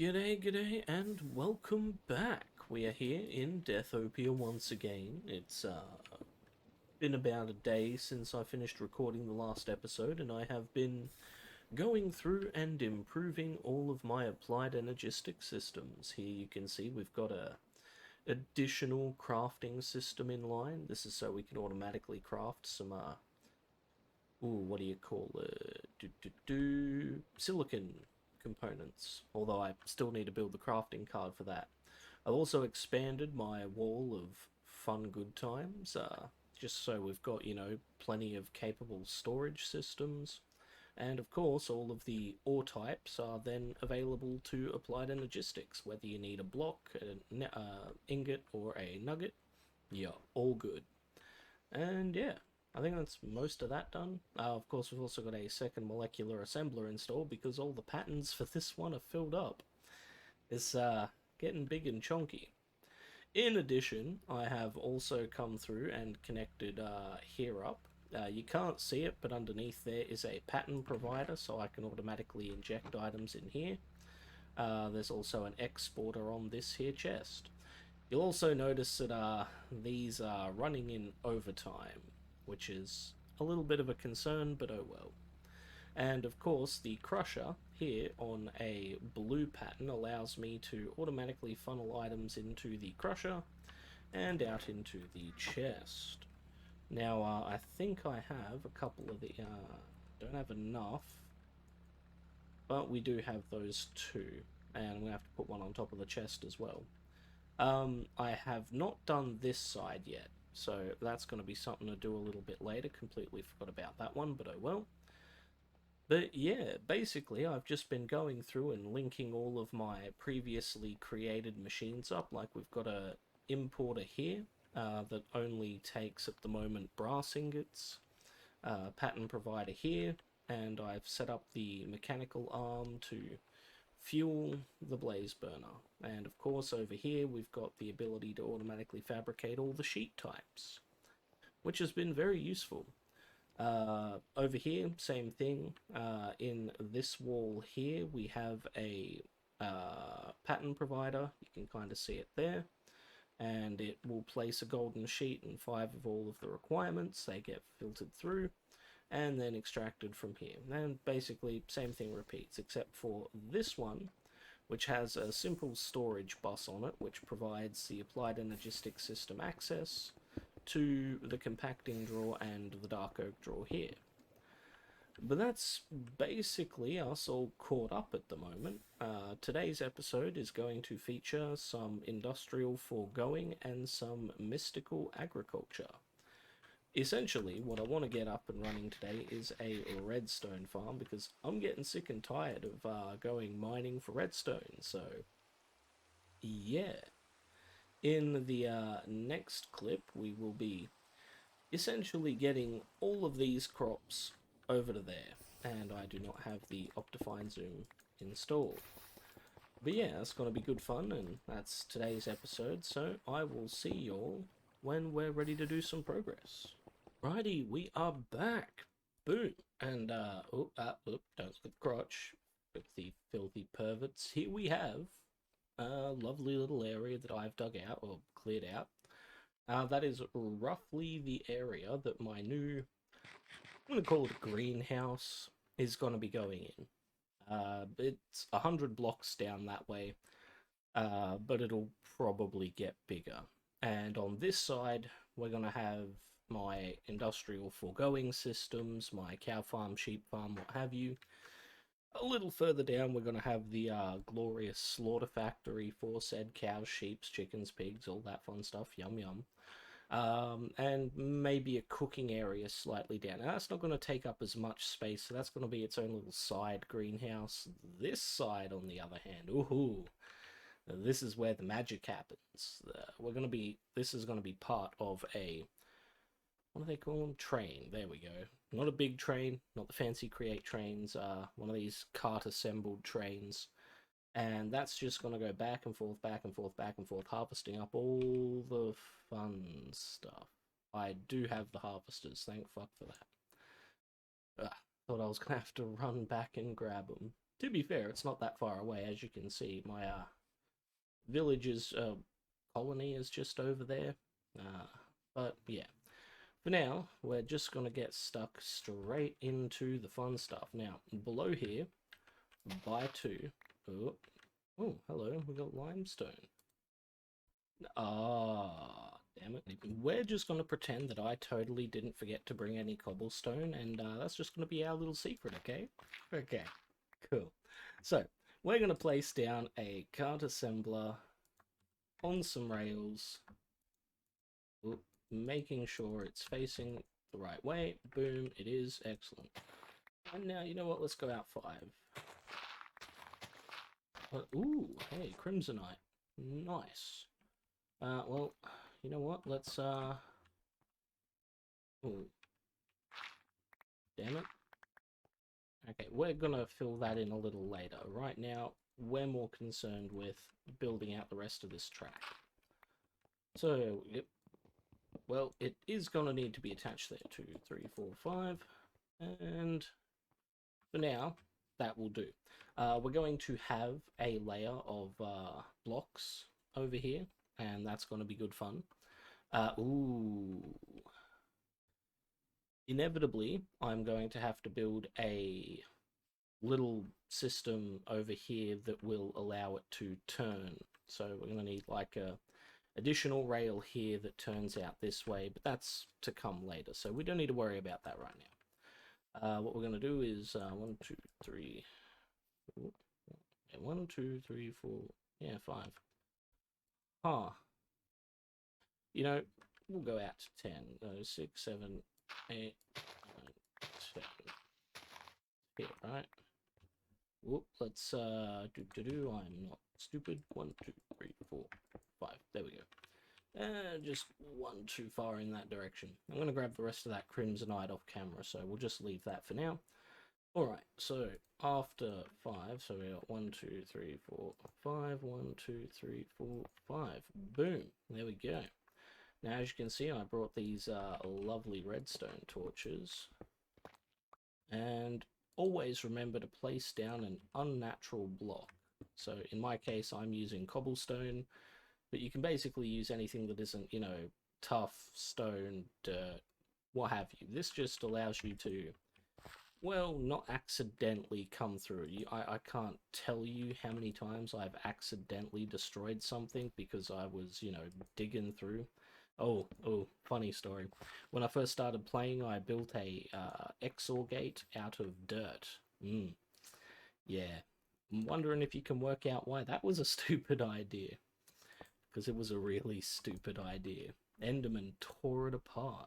G'day, and welcome back. We are here in Deathopia once again. It's been about a day since I finished recording the last episode, and I have been going through and improving all of my applied energistic systems. Here you can see we've got a additional crafting system in line. This is so we can automatically craft some what do you call it? Silicon components, although I still need to build the crafting card for that. I've also expanded my wall of fun good times, just so we've got, plenty of capable storage systems. And of course, all of the ore types are then available to applied energistics, whether you need a block, an ingot, or a nugget. Yeah, all good. And yeah, I think that's most of that done. Of course, we've also got a second molecular assembler installed because all the patterns for this one are filled up. It's getting big and chunky. In addition, I have also come through and connected here up. You can't see it, but underneath there is a pattern provider, so I can automatically inject items in here. There's also an exporter on this here chest. You'll also notice that these are running in overtime, which is a little bit of a concern, but oh well. And of course, the crusher here on a blue pattern allows me to automatically funnel items into the crusher and out into the chest. Now, I think I have a couple of the... don't have enough, but we do have those two, and I'm going to have to put one on top of the chest as well. I have not done this side yet, so that's going to be something to do a little bit later. Completely forgot about that one, but oh well. But yeah, basically I've just been going through and linking all of my previously created machines up. Like we've got a importer here that only takes at the moment brass ingots, pattern provider here, and I've set up the mechanical arm to fuel the blaze burner. And of course over here we've got the ability to automatically fabricate all the sheet types, which has been very useful. Over here, same thing. In this wall here we have a pattern provider. You can kind of see it there, and it will place a golden sheet and 5 of all of the requirements. They get filtered through and then extracted from here. And basically, same thing repeats, except for this one, which has a simple storage bus on it, which provides the applied energistic system access to the compacting drawer and the dark oak drawer here. But that's basically us all caught up at the moment. Today's episode is going to feature some industrial foregoing and some mystical agriculture. Essentially, what I want to get up and running today is a redstone farm, because I'm getting sick and tired of going mining for redstone, so yeah. In the next clip, we will be essentially getting all of these crops over to there, and I do not have the Optifine Zoom installed. But yeah, it's going to be good fun, and that's today's episode, so I will see y'all when we're ready to do some progress. Righty, we are back. Boom. And, don't slip crotch with the filthy perverts. Here we have a lovely little area that I've dug out, or cleared out. That is roughly the area that my new, I'm going to call it a greenhouse, is going to be going in. It's 100 blocks down that way, but it'll probably get bigger. And on this side, we're going to have my industrial foregoing systems, my cow farm, sheep farm, what have you. A little further down, we're going to have the glorious slaughter factory for said cows, sheep, chickens, pigs, all that fun stuff, yum yum. And maybe a cooking area slightly down. Now, that's not going to take up as much space, so that's going to be its own little side greenhouse. This side, on the other hand, ooh, this is where the magic happens. This is going to be part of a, what do they call them? Train. There we go. Not a big train, not the fancy Create trains, one of these cart assembled trains. And that's just going to go back and forth, back and forth, back and forth, harvesting up all the fun stuff. I do have the harvesters, thank fuck for that. Thought I was going to have to run back and grab them. To be fair, it's not that far away. As you can see, my village's colony is just over there. But yeah, for now, we're just going to get stuck straight into the fun stuff. Now, below here, by 2. Oh, hello, we got limestone. Ah, damn it. We're just going to pretend that I totally didn't forget to bring any cobblestone, and that's just going to be our little secret, okay? Okay, cool. So, we're going to place down a cart assembler on some rails, making sure it's facing the right way. Boom, it is. Excellent. And now, you know what? Let's go out 5. Ooh, hey, Crimsonite. Nice. Well, you know what? Let's, ooh. Damn it. Okay, we're gonna fill that in a little later. Right now, we're more concerned with building out the rest of this track. So, yep. Well, it is gonna need to be attached there. 2, 3, 4, 5. And for now, that will do. We're going to have a layer of blocks over here, and that's going to be good fun. Ooh. Inevitably, I'm going to have to build a little system over here that will allow it to turn. So we're going to need like a additional rail here that turns out this way, but that's to come later. So we don't need to worry about that right now. What we're going to do is 1, 2, 3... 1, 2, 3, 4, yeah, 5. Huh. You know, we'll go out to 10. 6, 7, 8, 9, 10. Here, right? Whoop, let's, I'm not stupid. 1, 2, 3, 4, 5. There we go. Just 1 too far in that direction. I'm going to grab the rest of that crimsonite off camera, so we'll just leave that for now. Alright, so after 5, so we got 1, 2, 3, 4, 5, 1, 2, 3, 4, 5. Boom, there we go. Now, as you can see, I brought these lovely redstone torches. And always remember to place down an unnatural block. So in my case, I'm using cobblestone, but you can basically use anything that isn't, you know, tough, stone, dirt, what have you. This just allows you to, well, not accidentally come through. I can't tell you how many times I've accidentally destroyed something because I was, you know, digging through. Oh, funny story. When I first started playing, I built a XOR gate out of dirt. Yeah. I'm wondering if you can work out why that was a stupid idea. Because it was a really stupid idea. Enderman tore it apart.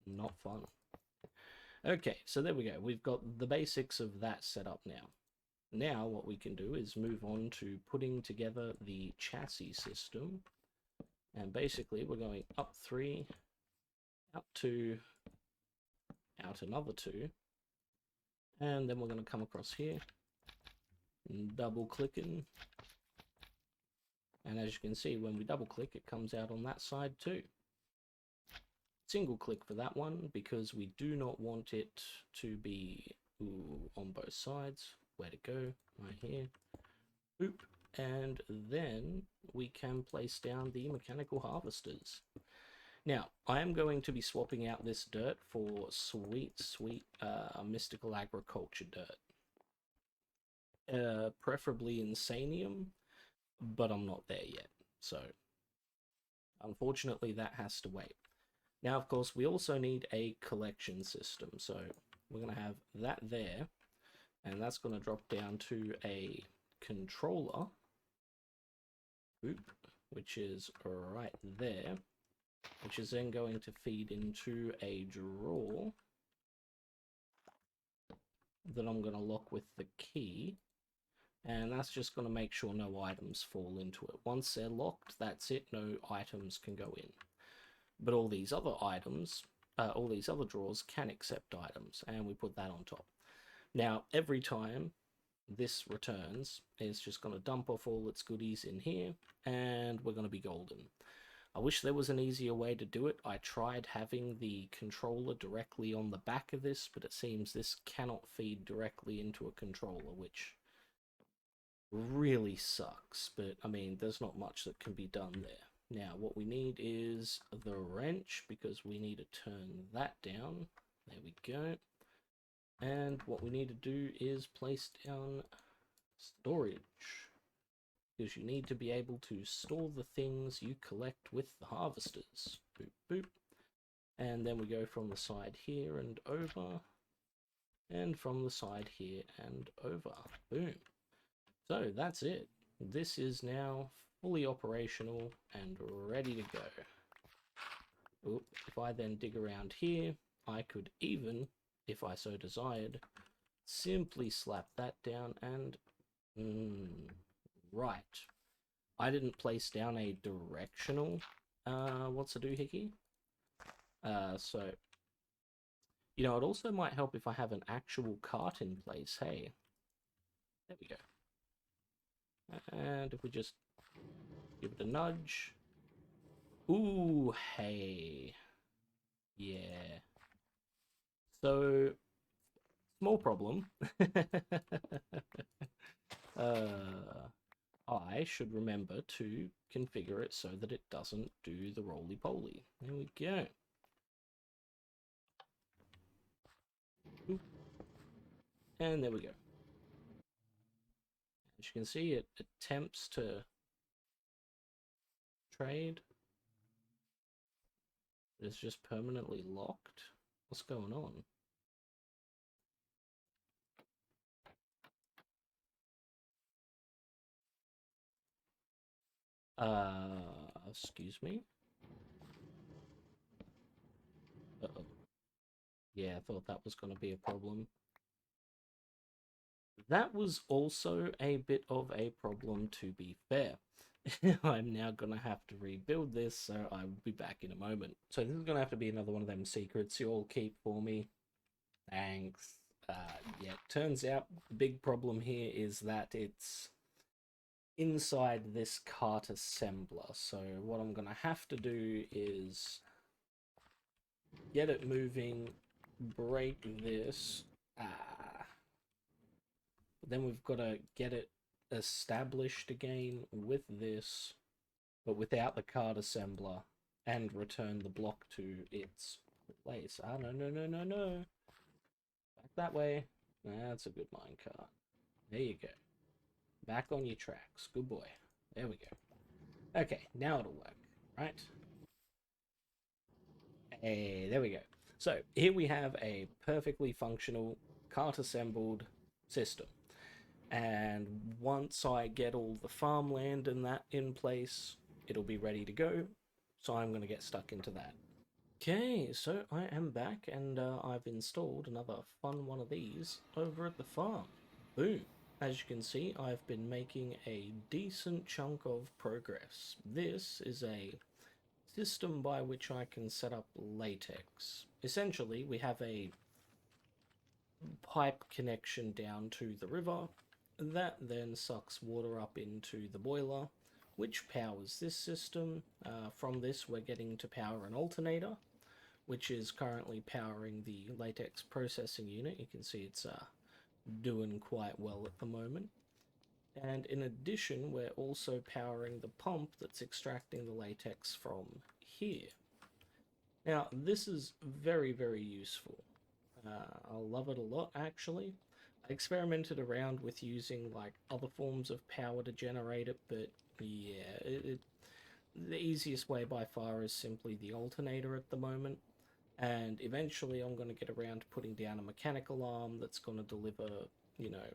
Not fun. Okay, so there we go. We've got the basics of that set up now. Now what we can do is move on to putting together the chassis system. And basically we're going up 3, up 2, out another 2. And then we're going to come across here, double clicking. And as you can see, when we double click, it comes out on that side too. Single click for that one because we do not want it to be on both sides. Where to go? Right here. Boop. And then we can place down the mechanical harvesters. Now, I am going to be swapping out this dirt for sweet mystical agriculture dirt. Preferably insanium, but I'm not there yet. So, unfortunately, that has to wait. Now, of course, we also need a collection system. So, we're going to have that there. And that's going to drop down to a controller. Oop, which is right there. Which is then going to feed into a drawer that I'm going to lock with the key. And that's just going to make sure no items fall into it. Once they're locked, that's it. No items can go in. But all these other items, all these other drawers can accept items. And we put that on top. Now, every time this returns, it's just going to dump off all its goodies in here. And we're going to be golden. I wish there was an easier way to do it. I tried having the controller directly on the back of this, but it seems this cannot feed directly into a controller, which really sucks, but I mean, there's not much that can be done there. Now, what we need is the wrench, because we need to turn that down. There we go. And what we need to do is place down storage, because you need to be able to store the things you collect with the harvesters. Boop, boop. And then we go from the side here and over, and from the side here and over. Boom. So that's it. This is now fully operational and ready to go. Oop, if I then dig around here, I could even, if I so desired, simply slap that down and... right. I didn't place down a directional what's a doohickey. So, you know, it also might help if I have an actual cart in place. Hey, there we go. And if we just give it a nudge. Ooh, hey. Yeah. So, small problem. I should remember to configure it so that it doesn't do the roly-poly. There we go. Oop. And there we go. As you can see, it attempts to trade. It's just permanently locked. What's going on? Excuse me? Uh-oh. Yeah, I thought that was going to be a problem. That was also a bit of a problem, to be fair. I'm now going to have to rebuild this, so I will be back in a moment. So this is going to have to be another one of them secrets you all keep for me. Thanks. Yeah, turns out the big problem here is that it's inside this cart assembler. So what I'm going to have to do is get it moving, break this. Then we've got to get it established again with this, but without the card assembler, and return the block to its place. Ah, no, no, no, no, no. Back that way. That's a good minecart. There you go. Back on your tracks. Good boy. There we go. Okay, now it'll work, right? Hey, there we go. So here we have a perfectly functional cart assembled system. And once I get all the farmland and that in place, it'll be ready to go. So I'm going to get stuck into that. Okay, so I am back, and I've installed another fun one of these over at the farm. Boom. As you can see, I've been making a decent chunk of progress. This is a system by which I can set up latex. Essentially, we have a pipe connection down to the river. That then sucks water up into the boiler, which powers this system. From this, we're getting to power an alternator, which is currently powering the latex processing unit. You can see it's doing quite well at the moment. And in addition, we're also powering the pump that's extracting the latex from here. Now, this is very, very useful. I love it a lot, actually. I experimented around with using like other forms of power to generate it, but yeah, the easiest way by far is simply the alternator at the moment. And eventually I'm going to get around to putting down a mechanical arm that's going to deliver, you know,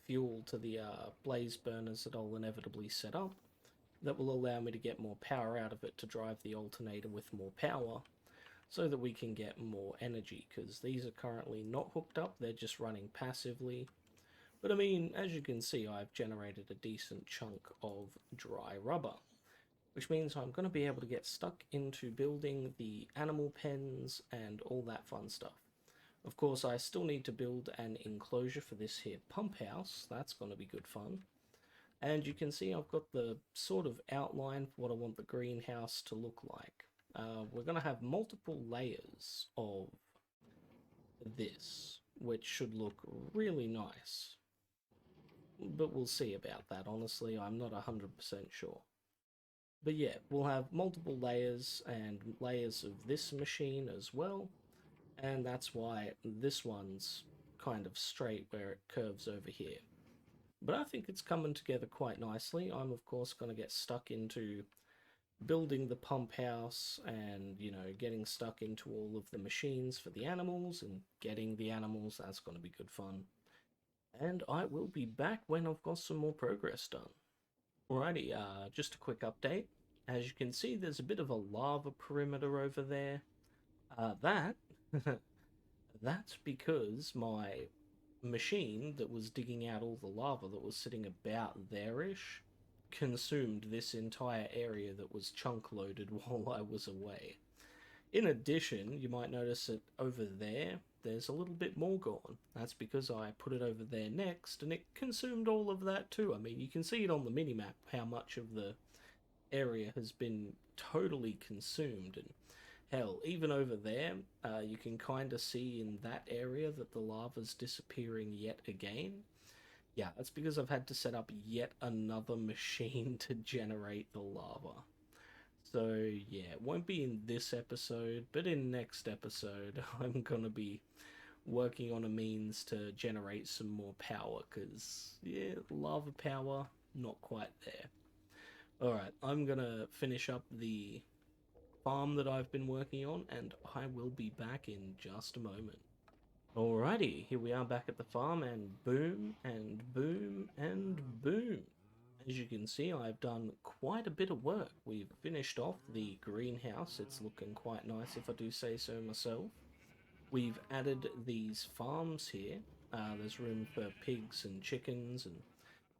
fuel to the blaze burners that I'll inevitably set up. That will allow me to get more power out of it to drive the alternator with more power, so that we can get more energy, because these are currently not hooked up, they're just running passively. But I mean, as you can see, I've generated a decent chunk of dry rubber, which means I'm going to be able to get stuck into building the animal pens and all that fun stuff. Of course, I still need to build an enclosure for this here pump house. That's going to be good fun. And you can see I've got the sort of outline for what I want the greenhouse to look like. We're going to have multiple layers of this, which should look really nice. but we'll see about that. Honestly, I'm not 100% sure. But yeah, we'll have multiple layers and layers of this machine as well, and that's why this one's kind of straight where it curves over here. But I think it's coming together quite nicely. I'm of course going to get stuck into building the pump house and, getting stuck into all of the machines for the animals and getting the animals. That's going to be good fun. And I will be back when I've got some more progress done. Alrighty, just a quick update. As you can see, there's a bit of a lava perimeter over there. That that's because my machine that was digging out all the lava that was sitting about there-ish consumed this entire area that was chunk loaded while I was away. In addition, you might notice that over there, there's a little bit more gone. That's because I put it over there next, and it consumed all of that too. I mean, you can see it on the minimap how much of the area has been totally consumed, and hell, even over there, you can kind of see in that area that the lava's disappearing yet again. Yeah, that's because I've had to set up yet another machine to generate the lava. So yeah, it won't be in this episode, but in next episode, I'm gonna be working on a means to generate some more power, because, yeah, lava power, not quite there. Alright, I'm gonna finish up the farm that I've been working on, and I will be back in just a moment. Alrighty, here we are back at the farm, and boom, and boom, and boom. As you can see, I've done quite a bit of work. We've finished off the greenhouse. It's looking quite nice, if I do say so myself. We've added these farms here. There's room for pigs and chickens, and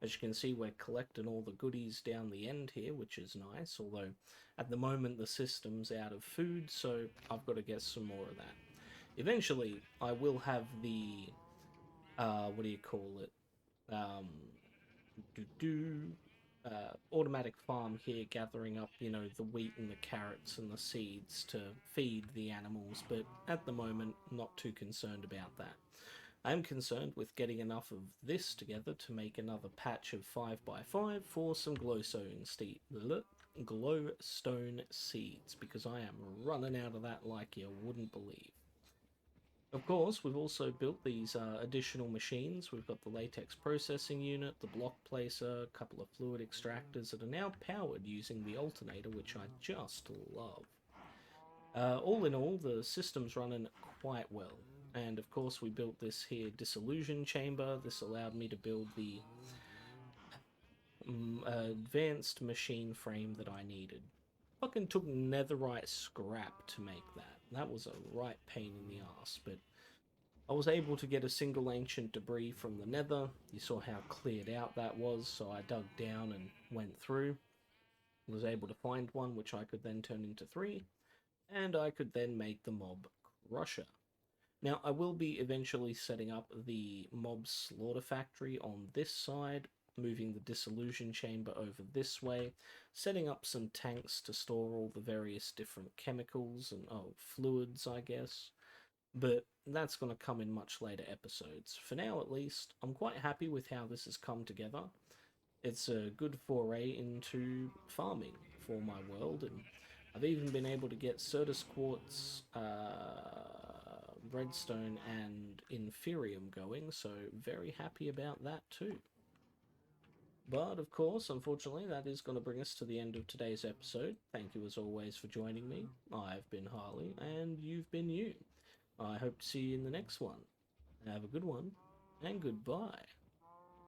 as you can see, we're collecting all the goodies down the end here, which is nice, although at the moment the system's out of food, so I've got to get some more of that. Eventually, I will have the, what do you call it, um, automatic farm here gathering up, the wheat and the carrots and the seeds to feed the animals, but at the moment, not too concerned about that. I'm concerned with getting enough of this together to make another patch of 5x5 for some glowstone seeds, because I am running out of that like you wouldn't believe. Of course, we've also built these additional machines. We've got the latex processing unit, the block placer, a couple of fluid extractors that are now powered using the alternator, which I just love. All in all, the system's running quite well. And of course, we built this here dissolution chamber. This allowed me to build the advanced machine frame that I needed. Fucking took netherite scrap to make that. That was a right pain in the ass, but I was able to get a single ancient debris from the nether. You saw how cleared out that was, so I dug down and went through. Was able to find one, which I could then turn into 3, and I could then make the mob crusher. Now, I will be eventually setting up the mob slaughter factory on this side, moving the dissolution chamber over this way, setting up some tanks to store all the various different chemicals and, fluids, I guess. But that's going to come in much later episodes. For now, at least, I'm quite happy with how this has come together. It's a good foray into farming for my world, and I've even been able to get Certus Quartz, redstone and inferium going, so very happy about that too. But of course, unfortunately, that is going to bring us to the end of today's episode. Thank you as always for joining me. I've been Harley, and you've been you. I hope to see you in the next one. Have a good one, and goodbye.